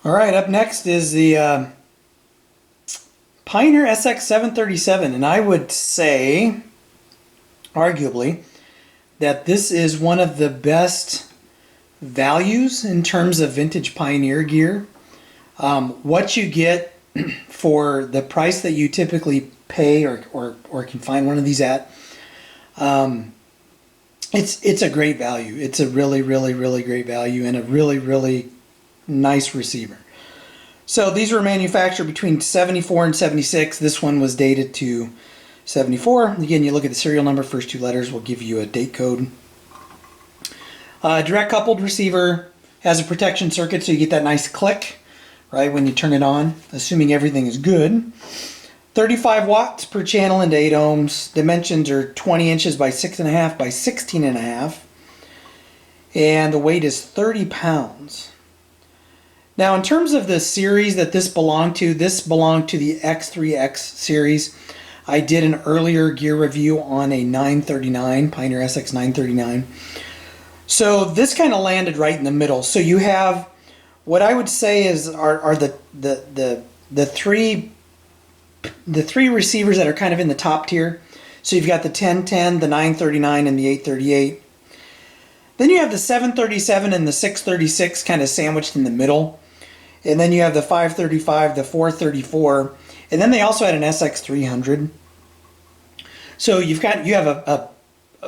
All right, up next is the Pioneer SX737, and I would say, arguably, that this is one of the best values in terms of vintage Pioneer gear. What you get for the price that you typically pay or can find one of these at, it's a great value. It's a really, really, really great value and a really, really nice receiver. So these were manufactured between 74 and 76. This one was dated to 74. Again, you look at the serial number, first two letters will give you a date code. Direct coupled receiver, has a protection circuit, so you get that nice click right when you turn it on, assuming everything is good. 35 watts per channel into 8 ohms. Dimensions are 20 inches by 6.5 by 16.5. And the weight is 30 pounds. Now, in terms of the series that this belonged to the X3X series. I did an earlier gear review on a 939, Pioneer SX 939. So this kind of landed right in the middle. So you have what I would say are the three receivers that are kind of in the top tier. So you've got the 1010, the 939, and the 838. Then you have the 737 and the 636 kind of sandwiched in the middle. And then you have the 535, the 434, and then they also had an SX300. So you have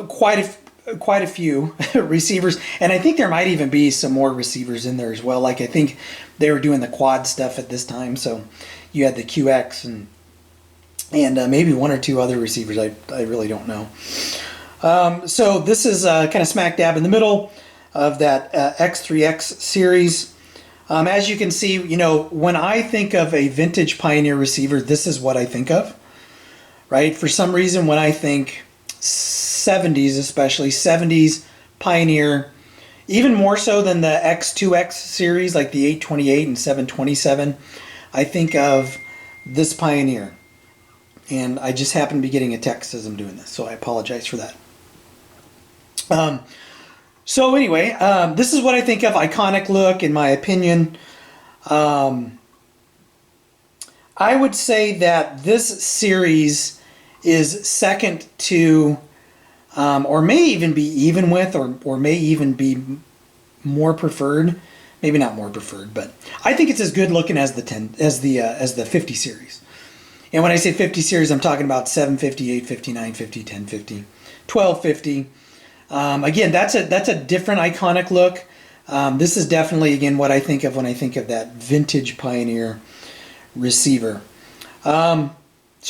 quite a few receivers, and I think there might even be some more receivers in there as well. Like I think they were doing the quad stuff at this time, so you had the QX and maybe one or two other receivers. I really don't know. So this is kind of smack dab in the middle of that X3X series. As you can see, when I think of a vintage Pioneer receiver, this is what I think of, right? For some reason, when I think 70s, especially 70s Pioneer, even more so than the X2X series, like the 828 and 727, I think of this Pioneer. And I just happen to be getting a text as I'm doing this, so I apologize for that. So anyway, this is what I think of. Iconic look, in my opinion. I would say that this series is second to, or may even be even with, or may even be more preferred. Maybe not more preferred, but I think it's as good looking as the 50 series. And when I say 50 series, I'm talking about 750, 850, 950, 1050, 1250. Again, that's a different iconic look. This is definitely, again, what I think of when I think of that vintage Pioneer receiver. So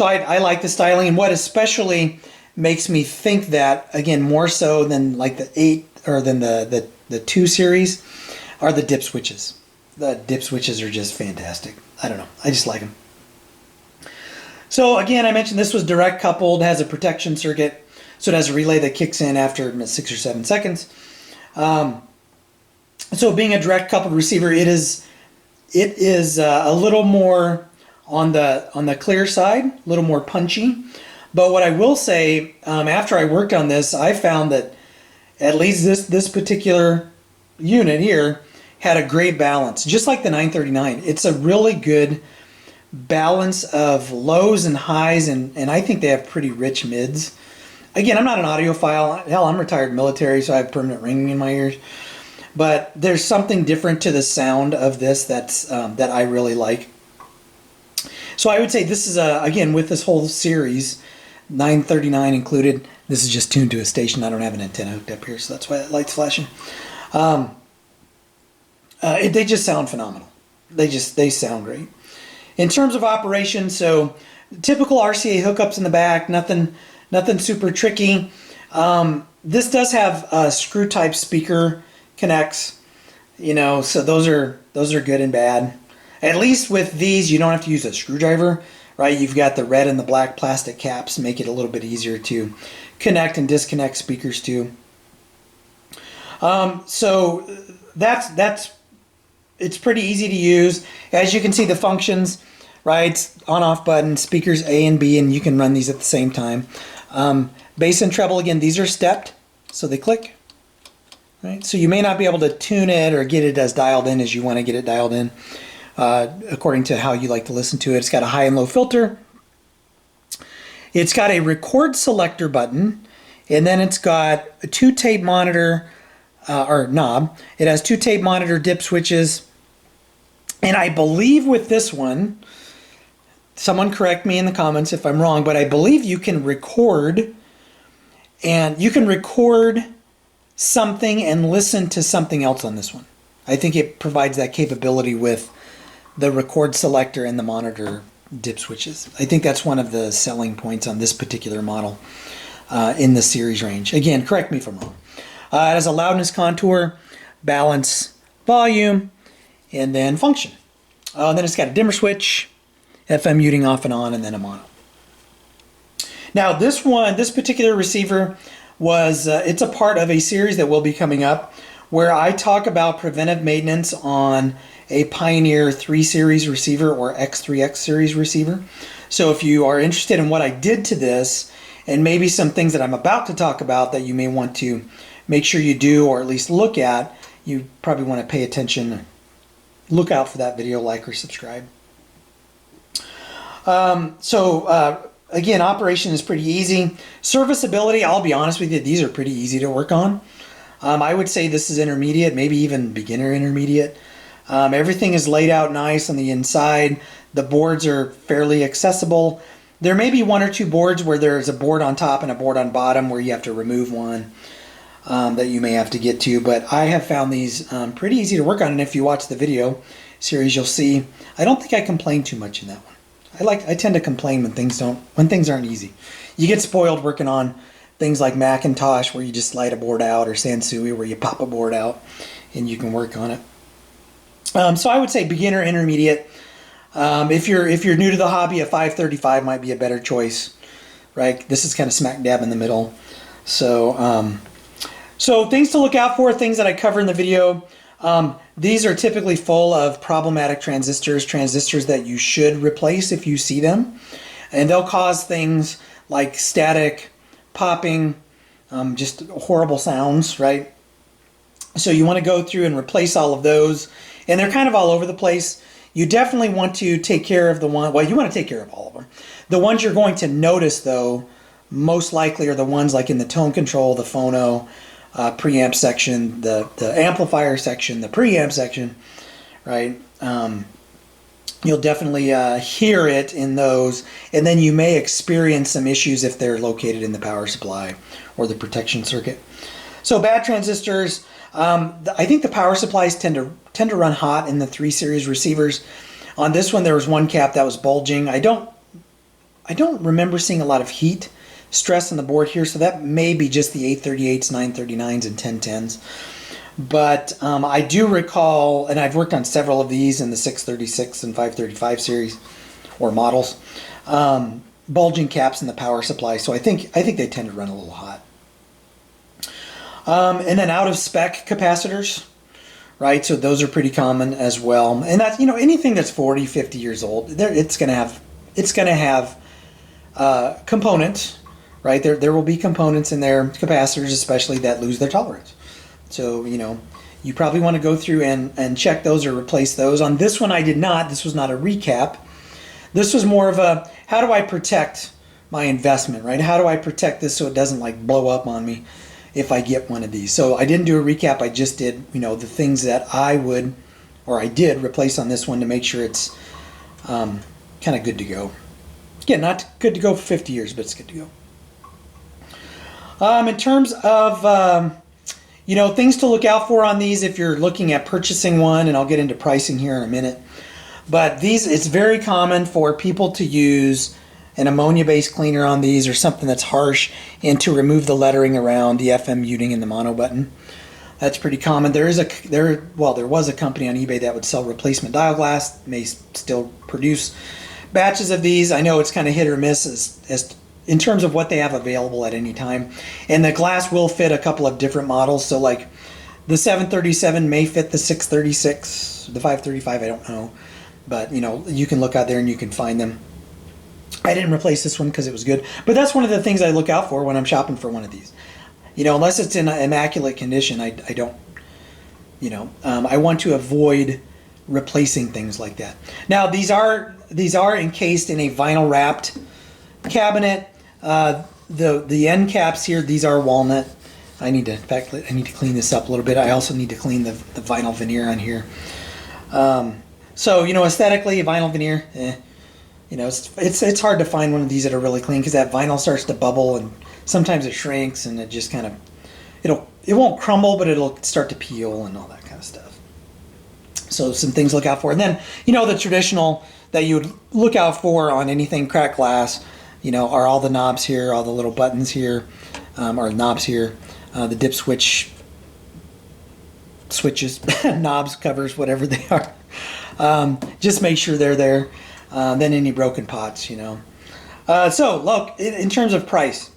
I like the styling, and what especially makes me think that, again, more so than like the 8 or than the 2 series, are the dip switches. The dip switches are just fantastic. I don't know. I just like them. So again, I mentioned this was direct coupled, has a protection circuit. So it has a relay that kicks in after 6 or 7 seconds. So being a direct coupled receiver, it is a little more on the clear side, a little more punchy. But what I will say, after I worked on this, I found that at least this particular unit here had a great balance, just like the 939. It's a really good balance of lows and highs, and I think they have pretty rich mids. Again, I'm not an audiophile. Hell, I'm retired military, so I have permanent ringing in my ears. But there's something different to the sound of this that I really like. So I would say this is, again, with this whole series, 939 included, this is just tuned to a station. I don't have an antenna hooked up here, so that's why that light's flashing. They just sound phenomenal. They sound great. In terms of operation, so typical RCA hookups in the back, nothing super tricky. This does have screw type speaker connects, so those are good and bad. At least with these, you don't have to use a screwdriver, right? You've got the red and the black plastic caps, make it a little bit easier to connect and disconnect speakers to. So it's pretty easy to use. As you can see, the functions, right? On-off button, speakers A and B, and you can run these at the same time. Bass and treble, again, these are stepped, so they click. Right? So you may not be able to tune it or get it as dialed in as you want to get it dialed in. according to how you like to listen to it. It's got a high and low filter. It's got a record selector button, and then it's got a 2 tape monitor or knob. It has 2 tape monitor dip switches. And I believe with this one, someone correct me in the comments if I'm wrong, but I believe you can record, and you can record something and listen to something else on this one. I think it provides that capability with the record selector and the monitor dip switches. I think that's one of the selling points on this particular model in the series range. Again, correct me if I'm wrong. It has a loudness contour, balance, volume, and then function. Then it's got a dimmer switch, FM muting off and on, and then a mono. Now this particular receiver was, it's a part of a series that will be coming up where I talk about preventive maintenance on a Pioneer 3 series receiver or X3X series receiver. So if you are interested in what I did to this and maybe some things that I'm about to talk about that you may want to make sure you do or at least look at, you probably want to pay attention. Look out for that video, like or subscribe. Again, operation is pretty easy. Serviceability, I'll be honest with you, these are pretty easy to work on. I would say this is intermediate, maybe even beginner intermediate. Everything is laid out nice on the inside. The boards are fairly accessible. There may be 1 or 2 boards where there's a board on top and a board on bottom where you have to remove one that you may have to get to, but I have found these pretty easy to work on, and if you watch the video series, you'll see I don't think I complain too much in that one. I tend to complain when things aren't easy. You get spoiled working on things like Macintosh where you just slide a board out, or Sansui where you pop a board out and you can work on it. So I would say beginner, intermediate. If you're new to the hobby, a 535 might be a better choice, right? This is kind of smack dab in the middle. So things to look out for, things that I cover in the video. These are typically full of problematic transistors that you should replace if you see them. And they'll cause things like static, popping, just horrible sounds, right? So you want to go through and replace all of those. And they're kind of all over the place. You definitely want to take care of the one, well, you want to take care of all of them. The ones you're going to notice, though, most likely are the ones like in the tone control, the phono, preamp section, the amplifier section, the preamp section, right? You'll definitely hear it in those, and then you may experience some issues if they're located in the power supply or the protection circuit. So bad transistors, I think the power supplies tend to run hot in the 3 series receivers. On this one, there was one cap that was bulging. I don't remember seeing a lot of heat stress on the board here, so that may be just the 838s, 939s, and 1010s. But I do recall, and I've worked on several of these in the 636 and 535 series or models, bulging caps in the power supply. So I think they tend to run a little hot. And then out of spec capacitors, right? So those are pretty common as well. And that's, anything that's 40, 50 years old, it's going to have components. Right, there will be components in their capacitors, especially that lose their tolerance. So you probably want to go through and check those or replace those. On this one, I did not. This was not a recap. This was more of a, how do I protect my investment, right? How do I protect this so it doesn't like blow up on me if I get one of these? So I didn't do a recap. I just did the things that I did replace on this one to make sure it's kind of good to go. Again, not good to go for 50 years, but it's good to go. In terms of, things to look out for on these if you're looking at purchasing one, and I'll get into pricing here in a minute. But it's very common for people to use an ammonia-based cleaner on these or something that's harsh, and to remove the lettering around the FM muting and the mono button. That's pretty common. There was a company on eBay that would sell replacement dial glass, may still produce batches of these. I know it's kind of hit or miss as in terms of what they have available at any time. And the glass will fit a couple of different models. So like the 737 may fit the 636, the 535, I don't know. But you can look out there and you can find them. I didn't replace this one because it was good. But that's one of the things I look out for when I'm shopping for one of these. Unless it's in immaculate condition, I don't, I want to avoid replacing things like that. Now these are encased in a vinyl wrapped cabinet. The end caps here, these are walnut. I need to clean this up a little bit. I also need to clean the vinyl veneer on here. So, you know, aesthetically, vinyl veneer, you know, it's hard to find one of these that are really clean because that vinyl starts to bubble and sometimes it shrinks and it just kind of, it won't crumble, but it'll start to peel and all that kind of stuff. So some things to look out for. And then, you know, the traditional that you would look out for on anything cracked glass, you know, are all the knobs here, all the little buttons here, or knobs here, the dip switches, knobs, covers, whatever they are. Just make sure they're there. Then any broken pots, you know. So look, in terms of price.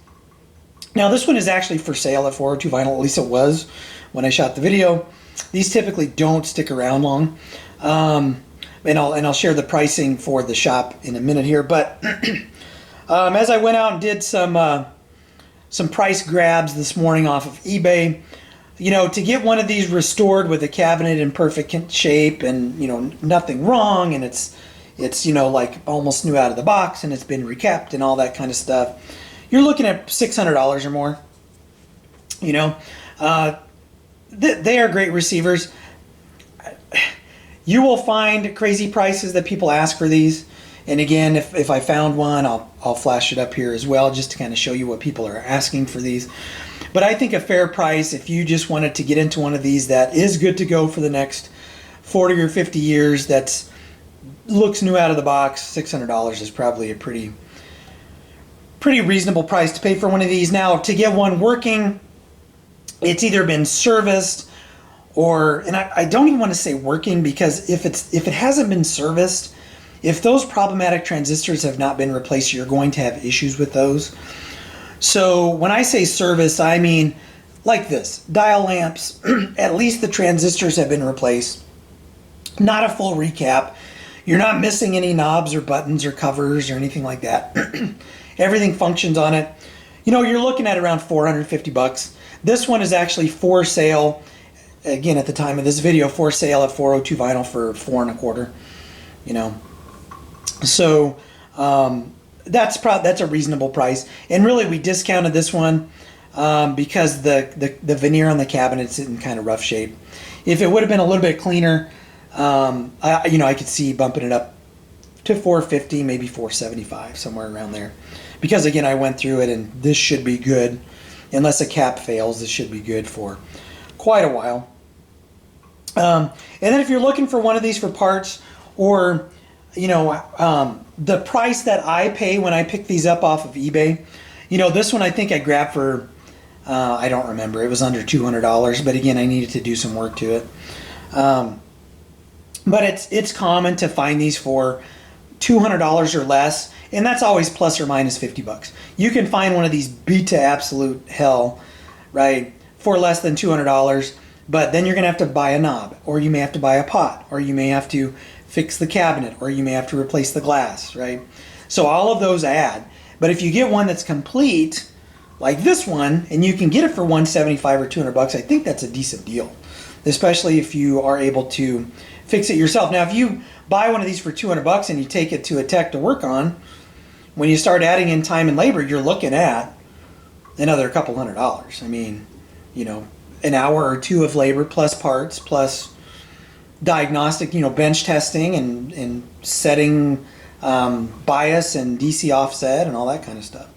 Now this one is actually for sale at 402 Vinyl, at least it was when I shot the video. These typically don't stick around long. And I'll share the pricing for the shop in a minute here. But as I went out and did some price grabs this morning off of eBay, you know, to get one of these restored with a cabinet in perfect shape and, you know, nothing wrong, and it's you know, like almost new out of the box and it's been recapped and all that kind of stuff, you're looking at $600 or more. You know, they are great receivers. You will find crazy prices that people ask for these. And again, if I found one, I'll flash it up here as well, just to kind of show you what people are asking for these. But I think a fair price, if you just wanted to get into one of these that is good to go for the next 40 or 50 years, that's looks new out of the box, $600 is probably a pretty reasonable price to pay for one of these. Now, to get one working, it's either been serviced or, and I don't even want to say working, because if it hasn't been serviced, if those problematic transistors have not been replaced, you're going to have issues with those. So when I say service, I mean like this: dial lamps, at least the transistors have been replaced. Not a full recap. You're not missing any knobs or buttons or covers or anything like that. Everything functions on it. You know, you're looking at around $450. This one is actually for sale, again, at the time of this video, for sale at 402 Vinyl for $425. You know, so that's a reasonable price. And really, we discounted this one because the veneer on the cabinet's in kind of rough shape. If it would have been a little bit cleaner, I could see bumping it up to $450, maybe $475, somewhere around there. Because again, I went through it, and this should be good. Unless a cap fails, this should be good for quite a while. And then if you're looking for one of these for parts, or the price that I pay when I pick these up off of eBay, you know, this one I think I grabbed for, I don't remember, it was under $200, but again, I needed to do some work to it. But it's common to find these for $200 or less, and that's always plus or minus $50. You can find one of these beat to absolute hell, right, for less than $200, but then you're going to have to buy a knob, or you may have to buy a pot, or you may have to fix the cabinet, or you may have to replace the glass, right? So all of those add. But if you get one that's complete, like this one, and you can get it for $175 or $200, I think that's a decent deal, especially if you are able to fix it yourself. Now, if you buy one of these for $200 and you take it to a tech to work on, when you start adding in time and labor, you're looking at another couple $100. I mean, you know, an hour or two of labor plus parts plus diagnostic, you know, bench testing and setting bias and DC offset and all that kind of stuff.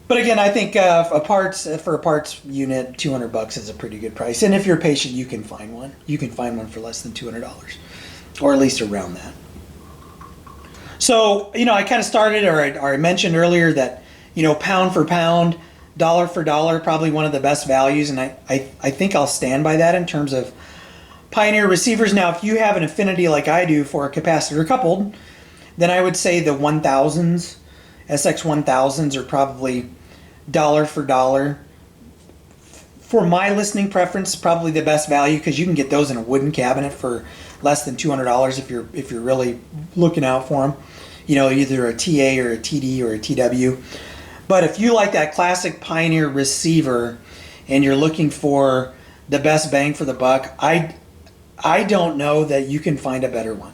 But again, I think for a parts unit, $200 is a pretty good price. And if you're patient, you can find one. You can find one for less than $200, or at least around that. So, you know, I kind of started, or I mentioned earlier that, you know, pound for pound, dollar for dollar, probably one of the best values, and I think I'll stand by that in terms of Pioneer receivers. Now, if you have an affinity like I do for a capacitor coupled, then I would say the 1000s, SX1000s are probably dollar for dollar. For my listening preference, probably the best value, because you can get those in a wooden cabinet for less than $200 if you're really looking out for them. You know, either a TA or a TD or a TW. But if you like that classic Pioneer receiver and you're looking for the best bang for the buck, I don't know that you can find a better one,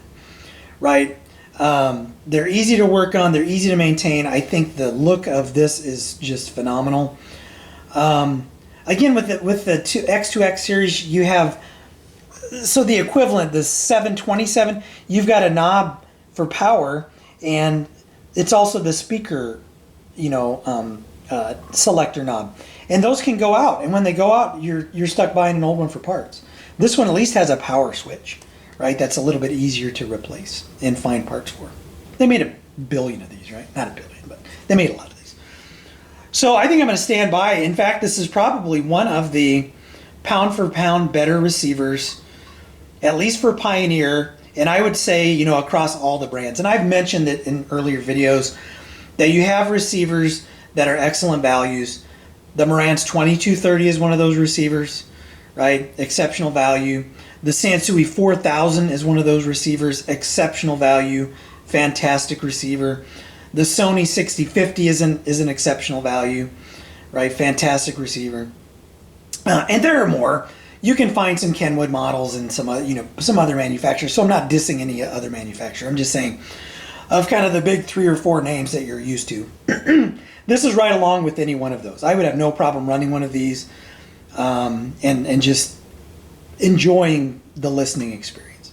right? They're easy to work on. They're easy to maintain. I think the look of this is just phenomenal. Again, with the X2X series, you have, so the equivalent, the 727, you've got a knob for power, and it's also the speaker, selector knob, and those can go out. And when they go out, you're stuck buying an old one for parts. This one at least has a power switch, right? That's a little bit easier to replace and find parts for. They made a billion of these, right? Not a billion, but they made a lot of these. So I think I'm going to stand by. In fact, this is probably one of the pound for pound better receivers, at least for Pioneer, and I would say, across all the brands. And I've mentioned it in earlier videos that you have receivers that are excellent values. The Marantz 2230 is one of those receivers, right? Exceptional value. The Sansui 4000 is one of those receivers, exceptional value, fantastic receiver. The Sony 6050 is an exceptional value, right? Fantastic receiver. And there are more. You can find some Kenwood models and some other manufacturers. So I'm not dissing any other manufacturer. I'm just saying of kind of the big 3 or 4 names that you're used to. This is right along with any one of those. I would have no problem running one of these and just enjoying the listening experience.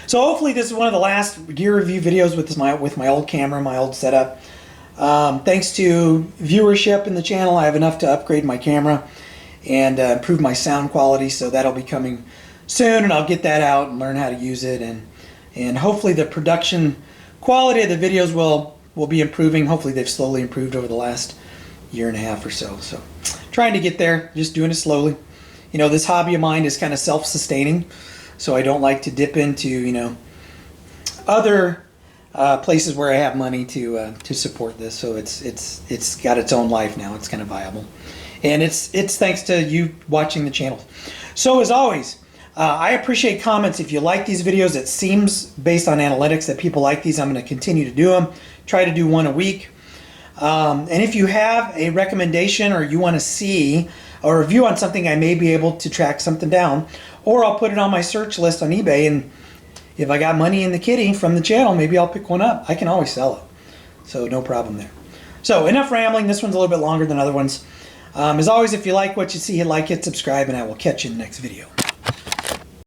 So hopefully this is one of the last gear review videos with my old camera, my old setup. Thanks to viewership in the channel, I have enough to upgrade my camera and improve my sound quality, so that'll be coming soon, and I'll get that out and learn how to use it, and hopefully the production quality of the videos will be improving. Hopefully they've slowly improved over the last year and a half or so. So trying to get there, just doing it slowly. This hobby of mine is kind of self-sustaining, so I don't like to dip into other places where I have money to support this. So it's got its own life now. It's kind of viable, and it's thanks to you watching the channel. So as always, I appreciate comments. If you like these videos, it seems based on analytics that people like these. I'm going to continue to do them. Try to do one a week. And if you have a recommendation or you want to see a review on something, I may be able to track something down, or I'll put it on my search list on eBay, and if I got money in the kitty from the channel, maybe I'll pick one up. I can always sell it, so no problem there. So enough rambling. This one's a little bit longer than other ones. As always, if you like what you see, hit like, hit subscribe, and I will catch you in the next video.